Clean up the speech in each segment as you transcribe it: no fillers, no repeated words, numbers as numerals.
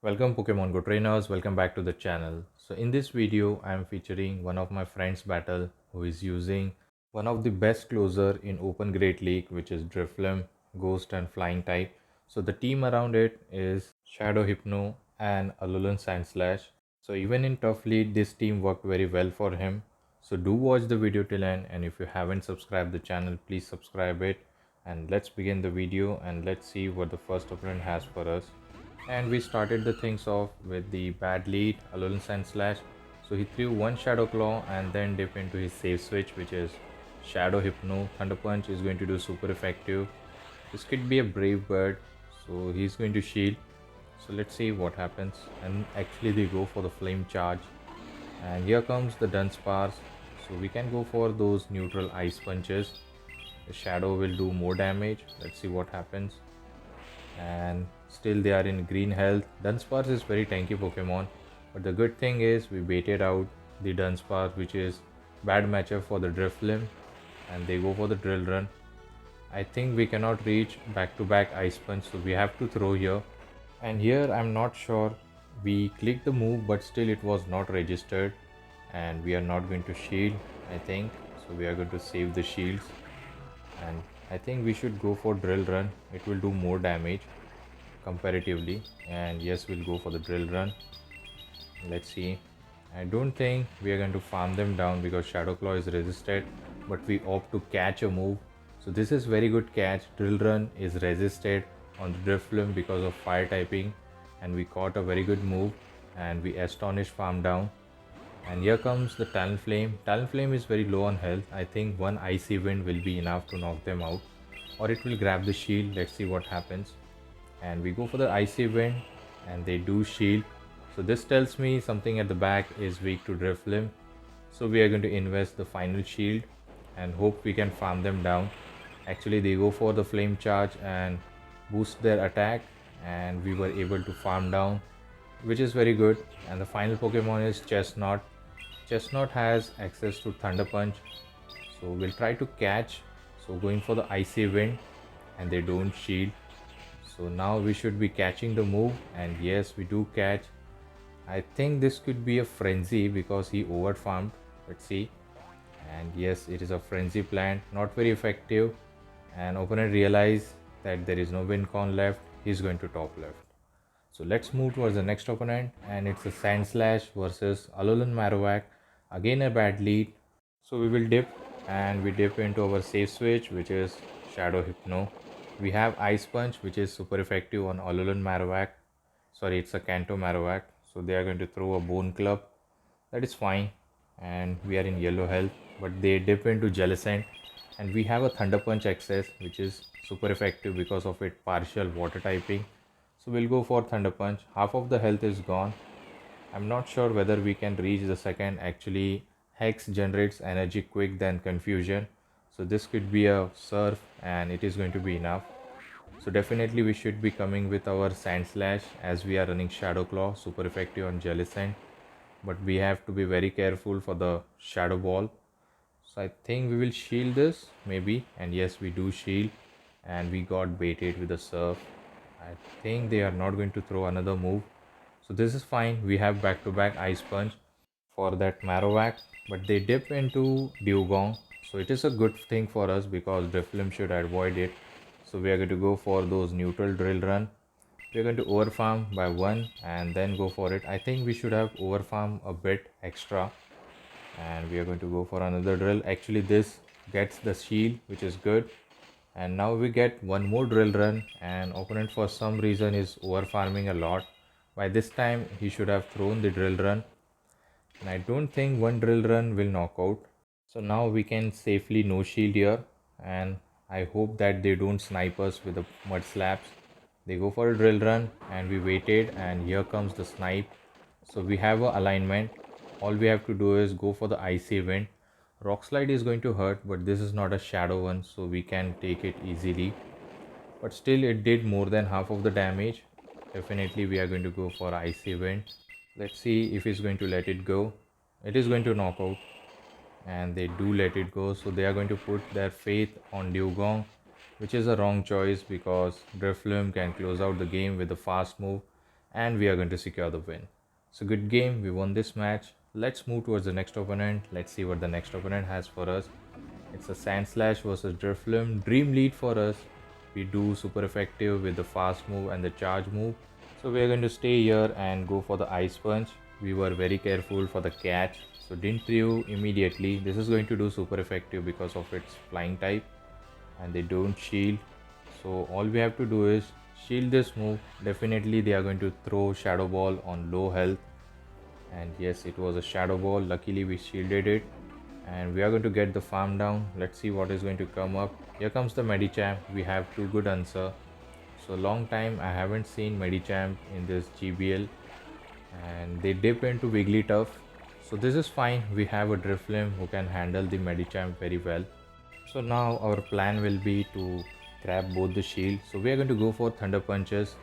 Welcome Pokemon Go trainers, welcome back to the channel. So in this video I am featuring one of my friends battle who is using one of the best closer in Open Great League, which is Drifloon, Ghost and Flying type. So the team around it is Shadow Hypno and Alolan Sandslash. So even in tough lead this team worked very well for him. So do watch the video till end, and if you haven't subscribed the channel, please subscribe it. And let's begin the video and let's see what the first opponent has for us. And we started the things off with the bad lead, Alolan Sandslash. So he threw one Shadow Claw and then dipped into his save switch, which is Shadow Hypno. Thunder Punch is going to do super effective. This could be a brave bird, so he's going to shield. So let's see what happens. And actually they go for the flame charge. And here comes the Dunsparce. So we can go for those neutral ice punches. The shadow will do more damage. Let's see what happens. And still they are in green health. Dunsparce is very tanky Pokemon, but the good thing is we baited out the Dunsparce, which is bad matchup for the Drifloon, and they go for the Drill Run. I think we cannot reach back to back Ice Punch, so we have to throw here. And here I'm not sure, we clicked the move but still it was not registered, and we are not going to shield, I think. So we are going to save the shields, and I think we should go for Drill Run. It will do more damage comparatively, and yes, we'll go for the Drill Run. Let's see. I don't think we are going to farm them down because Shadow Claw is resisted, but we opt to catch a move. So this is very good catch. Drill Run is resisted on the Drifloon because of fire typing, and we caught a very good move and we astonished farm down. And here comes the Talonflame. Talonflame is very low on health. I think one Icy Wind will be enough to knock them out, or it will grab the shield. Let's see what happens. And we go for the Icy Wind and they do shield. So this tells me something at the back is weak to Drifloon. So we are going to invest the final shield and hope we can farm them down. Actually they go for the flame charge and boost their attack, and we were able to farm down, which is very good. And the final Pokemon is Chestnut. Chestnut has access to Thunder Punch, so we'll try to catch. So going for the Icy Wind and they don't shield. So now we should be catching the move, and yes, we do catch. I think this could be a frenzy because he over farmed. Let's see. And yes, it is a frenzy plant, not very effective. And opponent realize that there is no win con left. He's going to top left. So let's move towards the next opponent, and it's a Sandslash versus Alolan Marowak. Again a bad lead. So we will dip, and we dip into our safe switch, which is Shadow Hypno. We have Ice Punch, which is super effective on Alolan Marowak. Sorry, it's a Kanto Marowak. So they are going to throw a Bone Club. That is fine. And we are in yellow health, but they dip into Jellicent. And we have a Thunder Punch access, which is super effective because of its partial water typing. So we'll go for Thunder Punch. Half of the health is gone. I'm not sure whether we can reach the second. Actually, Hex generates energy quick than Confusion. So this could be a Surf and it is going to be enough. So definitely we should be coming with our Sandslash as we are running Shadow Claw, super effective on Jellicent. But we have to be very careful for the Shadow Ball. So I think we will shield this maybe, and yes, we do shield, and we got baited with a Surf. I think they are not going to throw another move. So this is fine. We have back-to-back Ice Punch for that Marowak, but they dip into Dewgong. So it is a good thing for us because Drifloon should avoid it. So we are going to go for those neutral Drill Run. We are going to overfarm by one and then go for it. I think we should have overfarm a bit extra, and we are going to go for another drill. Actually this gets the shield, which is good. And now we get one more Drill Run, and opponent for some reason is over farming a lot. By this time he should have thrown the Drill Run, and I don't think one Drill Run will knock out. So now we can safely no shield here, and I hope that they don't snipe us with the mud slaps. They go for a Drill Run and we waited, and here comes the snipe. So we have a alignment. All we have to do is go for the Icy Wind. Rock Slide is going to hurt, but this is not a shadow one, so we can take it easily. But still it did more than half of the damage. Definitely we are going to go for Icy Wind. Let's see if he's going to let it go. It is going to knock out, and they do let it go. So they are going to put their faith on Dewgong, which is a wrong choice because Drifloon can close out the game with a fast move, and we are going to secure the win. So good game, we won this match. Let's move towards the next opponent. Let's see what the next opponent has for us. It's a Sand Slash versus Drifloon. Dream lead for us. We do super effective with the fast move and the charge move. So we are going to stay here and go for the Ice Punch. We were very careful for the catch, so didn't throw immediately. This is going to do super effective because of its flying type, and they don't shield. So all we have to do is shield this move. Definitely they are going to throw Shadow Ball on low health, and yes, it was a Shadow Ball. Luckily we shielded it, and we are going to get the farm down. Let's see what is going to come up. Here comes the Medicham. We have two good answer. So long time I haven't seen Medicham in this GBL, and they dip into Wigglytuff. So this is fine. We have a Drifloon who can handle the Medicham very well. So now our plan will be to grab both the shield. So we are going to go for Thunder Punches.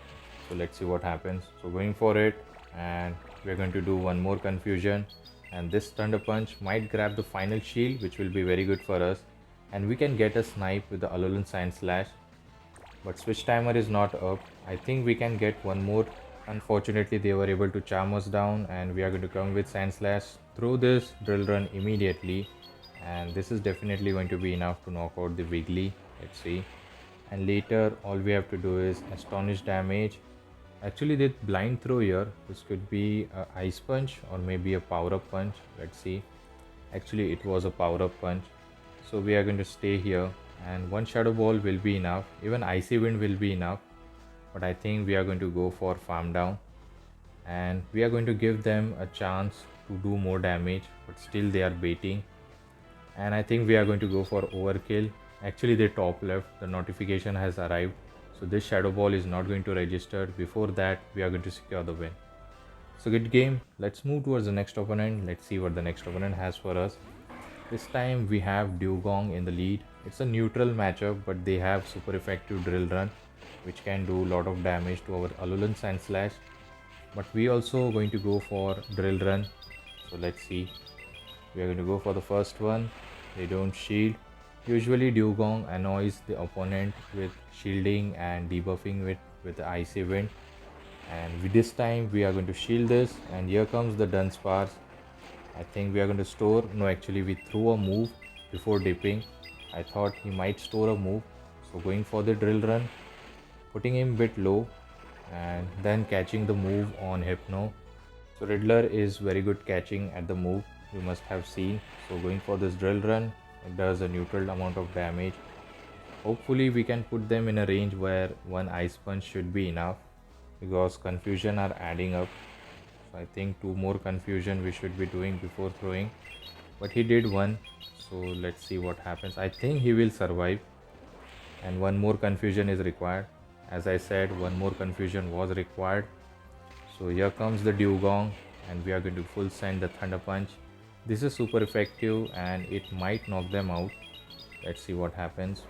So let's see what happens. So going for it, and we are going to do one more confusion, and this Thunder Punch might grab the final shield, which will be very good for us, and we can get a snipe with the Alolan Sand Slash. But switch timer is not up. I think we can get one more. Unfortunately they were able to charm us down, and we are going to come with Sand Slash through this Drill Run immediately, and this is definitely going to be enough to knock out the Wiggly. Let's see. And later all we have to do is Astonish damage. Actually they blind throw here. This could be a Ice Punch or maybe a power up punch. Let's see. Actually it was a power up punch. So we are going to stay here, and one Shadow Ball will be enough. Even Icy Wind will be enough, but I think we are going to go for farm down, and we are going to give them a chance to do more damage, but still they are baiting, and I think we are going to go for overkill. Actually they top left, the notification has arrived, so this Shadow Ball is not going to register. Before that we are going to secure the win. So good game. Let's move towards the next opponent. Let's see what the next opponent has for us. This time we have Dewgong in the lead. It's a neutral matchup, but they have super effective Drill Run, which can do a lot of damage to our Alolan Sand Slash. But we also going to go for Drill Run. So let's see. We are going to go for the first one. They don't shield. Usually Dewgong annoys the opponent with shielding and debuffing with the Icy Wind. And with this time we are going to shield this, and here comes the Dunsparce. I think we are going to store. No, actually we threw a move before dipping. I thought he might store a move. So going for the Drill Run, putting him a bit low, and then catching the move on Hypno. So Riddler is very good catching at the move, you must have seen. So going for this Drill Run, it does a neutral amount of damage. Hopefully we can put them in a range where one Ice Punch should be enough, because confusion are adding up. So I think two more confusion we should be doing before throwing, but he did one. So let's see what happens. I think he will survive, and one more confusion is required. As I said, one more confusion was required. So here comes the Dewgong, and we are going to full send the Thunder Punch. This is super effective and it might knock them out. Let's see what happens.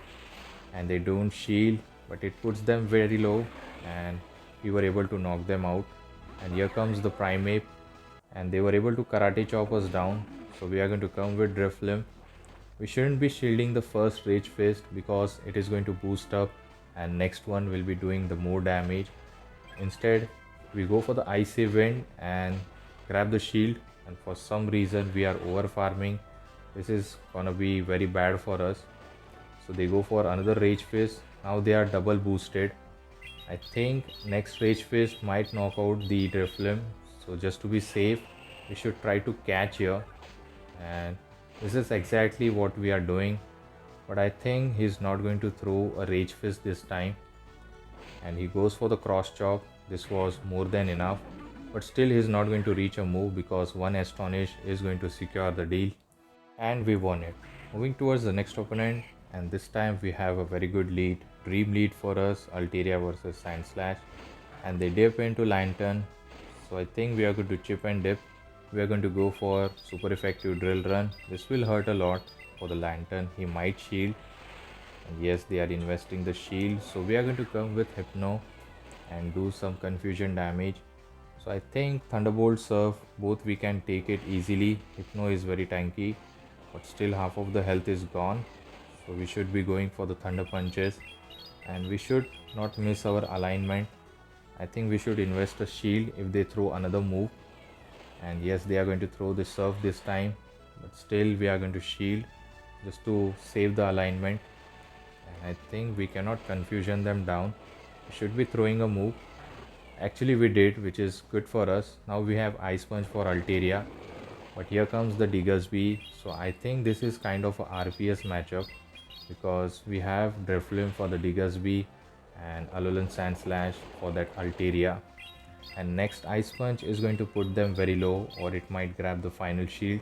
And they don't shield, but it puts them very low, and we were able to knock them out. And here comes the Primeape, and they were able to karate chop us down. So we are going to come with Drifloon. We shouldn't be shielding the first Rage Fist because it is going to boost up, and next one will be doing the more damage. Instead we go for the Icy Wind and grab the shield, and for some reason we are over farming. This is gonna be very bad for us. So they go for another Rage Fist. Now they are double boosted. I think next Rage Fist might knock out the Drifloon. So just to be safe, we should try to catch here, and this is exactly what we are doing. But I think he's not going to throw a Rage Fist this time, and he goes for the Cross Chop. This was more than enough, but still he's not going to reach a move because one Astonish is going to secure the deal, and we won it. Moving towards the next opponent, and this time we have a very good lead, dream lead for us, Altaria versus Sand Slash, and they dip into Lanturn. So I think we are going to chip and dip. We are going to go for super effective Drill Run. This will hurt a lot for the Lanturn. He might shield, and yes, they are investing the shield. So we are going to come with Hypno and do some confusion damage. So I think Thunderbolt Surf, both we can take it easily. Hypno is very tanky, but still half of the health is gone. So we should be going for the Thunder Punches, and we should not miss our alignment. I think we should invest a shield if they throw another move. And yes, they are going to throw the surf this time, but still we are going to shield just to save the alignment. And I think we cannot confusion them down. We should be throwing a move. Actually we did, which is good for us. Now we have Ice Punch for Altaria, but here comes the Diggersby. So I think this is kind of a RPS matchup because we have Drifloon for the Diggersby and Alolan Sandslash for that Altaria. And next Ice Punch is going to put them very low, or it might grab the final shield.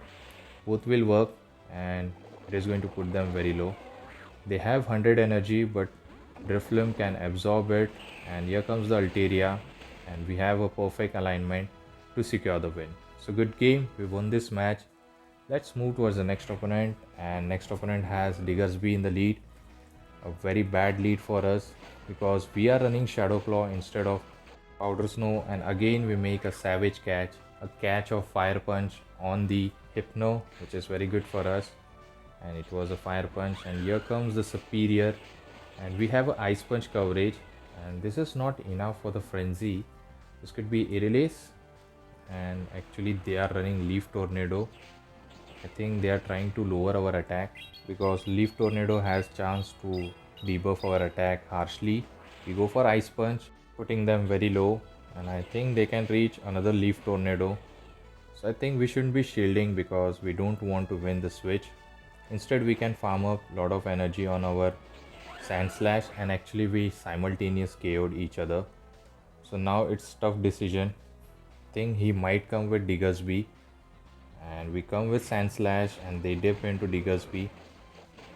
Both will work and it is going to put them very low. They have 100 energy, but Drifloon can absorb it, and here comes the Altaria, and we have a perfect alignment to secure the win. So good game, we won this match. Let's move towards the next opponent, and next opponent has Diggersby in the lead. A very bad lead for us because we are running Shadow Claw instead of Powder Snow, and again we make a savage catch, a catch of Fire Punch on the Hypno, which is very good for us. And it was a Fire Punch, and here comes the Superior, and we have a Ice Punch coverage, and this is not enough for the Frenzy. This could be Irrelease, and actually they are running Leaf Tornado. I think they are trying to lower our attack because Leaf Tornado has chance to debuff our attack harshly. We go for Ice Punch, putting them very low, and I think they can reach another Leaf Tornado. So I think we shouldn't be shielding because we don't want to win the switch. Instead we can farm up a lot of energy on our Sandslash, and actually we simultaneously KO'd each other. So now it's tough decision. I think he might come with Diggersby, and we come with Sandslash and they dip into Diggersby.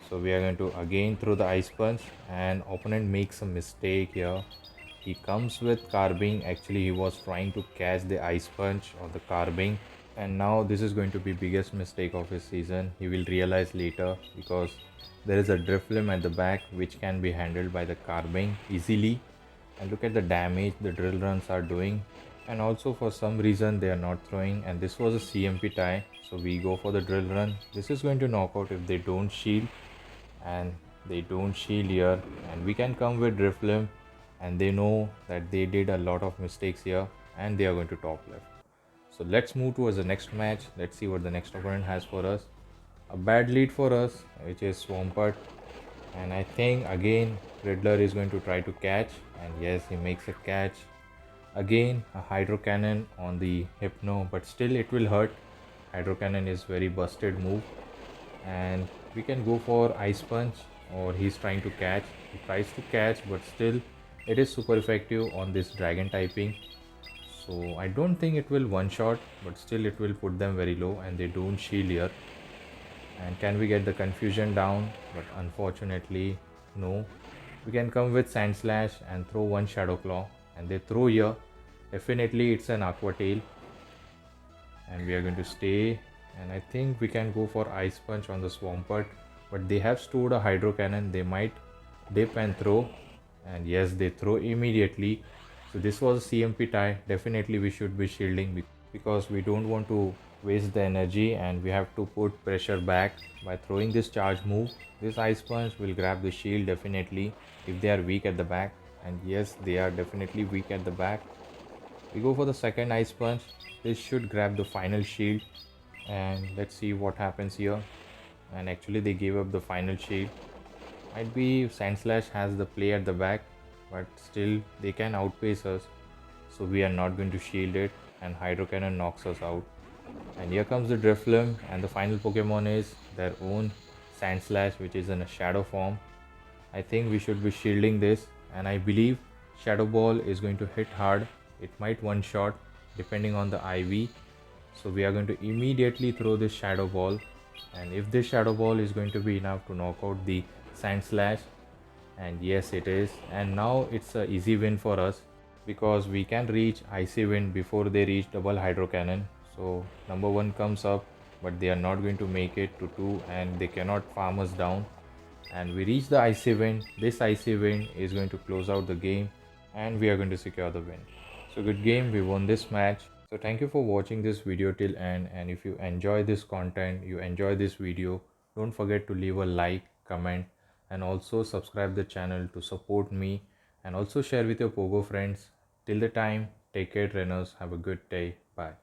So we are going to again throw the Ice Punch, and opponent makes a mistake here. He comes with Carbing. Actually he was trying to catch the Ice Punch or the Carbing, and now this is going to be biggest mistake of his season. He will realize later because there is a Drifloon at the back which can be handled by the Carbing easily. And look at the damage the drill runs are doing, and also for some reason they are not throwing, and this was a CMP tie, so we go for the drill run. This is going to knock out if they don't shield, and they don't shield here, and we can come with Drifloon, and they know that they did a lot of mistakes here and they are going to top left. So let's move towards the next match. Let's see what the next opponent has for us. A bad lead for us, which is Swampert, and I think again Riddler is going to try to catch, and yes, he makes a catch. Again a Hydro Cannon on the Hypno, but still it will hurt. Hydro Cannon is very busted move, and we can go for Ice Punch, or he's trying to catch. He tries to catch, but still it is super effective on this dragon typing. So I don't think it will one shot, but still it will put them very low, and they don't shield here. And can we get the confusion down? But unfortunately no. We can come with Sandslash and throw one Shadow Claw, and they throw here. Definitely it's an Aqua Tail, and we are going to stay, and I think we can go for Ice Punch on the Swampert, but they have stored a Hydro Cannon. They might dip and throw, and yes, they throw immediately. So this was a CMP tie. Definitely we should be shielding because we don't want to waste the energy, and we have to put pressure back by throwing this charge move. This Ice Punch will grab the shield definitely if they are weak at the back, and yes, they are definitely weak at the back. We go for the second Ice Punch. This should grab the final shield, and let's see what happens here. And actually they gave up the final shield. Might be Sandslash has the play at the back, but still they can outpace us, so we are not going to shield it, and Hydro Cannon knocks us out. And here comes the Drifloon, and the final Pokemon is their own Sandslash, which is in a shadow form. I think we should be shielding this, and I believe Shadow Ball is going to hit hard. It might one shot depending on the IV. So we are going to immediately throw this Shadow Ball, and if this Shadow Ball is going to be enough to knock out the Sandslash, and yes it is, and now it's an easy win for us because we can reach Icy Wind before they reach double Hydro Cannon. So number 1 comes up, but they are not going to make it to 2, and they cannot farm us down, and we reach the Icy Wind. This Icy Wind is going to close out the game, and we are going to secure the win. So good game, we won this match. So thank you for watching this video till end, and if you enjoy this content, you enjoy this video, don't forget to leave a like, comment, and also subscribe the channel to support me, and also share with your Pogo friends. Till the time, take care trainers. Have a good day. Bye.